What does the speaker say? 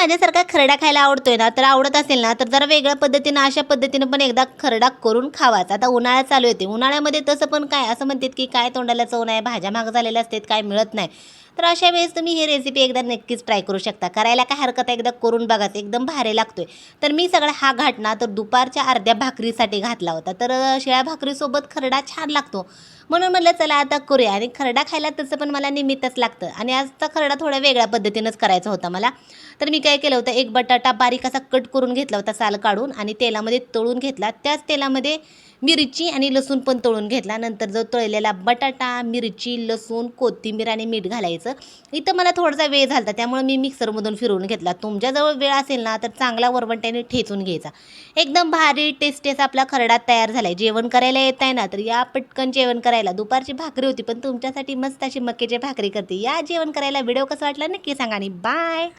माझ्यासारखा खरडा खायला आवडतोय ना, तर आवडत असेल ना, तर जरा वेगळ्या पद्धतीनं अशा पद्धतीनं पण एकदा खरडा करून खावाच. आता उन्हाळा चालू येते. उन्हाळ्यामध्ये तसं पण काय असं म्हणतात, की काय तोंडाला चव नाही, भाज्या महाग झालेल्या असतात, काय मिळत नाही. तर अशा वेळेस तुम्ही ही रेसिपी एकदा नक्कीच ट्राय करू शकता. करायला काय हरकत आहे, एकदा करून बघाच. एकदम भारी लागतोय. तर मी सगळा हा घाट ना, तर दुपारच्या अर्ध्या भाकरीसाठी घातला होता. तर शिळ्या भाकरीसोबत खरडा छान लागतो. म्हणून म्हटलं चला आता करूया आणि खरडा खायला तसं पण मला निमित्तच लागतं आणि आजचा खरडा थोड्या वेगळ्या पद्धतीनंच करायचा होता मला. तर मी काय केलं होतं, एक बटाटा बारीक असा कट करून घेतला होता साल काढून आणि तेलामध्ये तळून घेतला. त्याच तेलामध्ये मिरची आणि लसूण पण तळून घेतला. नंतर जो तळलेला बटाटा, मिरची, लसूण, कोथिंबीर आणि मीठ घालायचं. इथं मला थोडासा वेळ झाला होता, त्यामुळे मी मिक्सरमधून फिरवून घेतला. तुमच्याजवळ वेळ असेल ना, तर चांगला वरवंट्याने ठेचून घ्यायचा. एकदम भारी टेस्टी असा आपला खरडा तयार झाला आहे. जेवण करायला येत आहे ना, तर या पटकन जेवण करायला. दुपारची भाकरी होती, पण तुमच्यासाठी मस्त अशी मक्याची भाकरी करते. या जेवण करायला. व्हिडिओ कसा वाटला नक्की सांगा आणि बाय.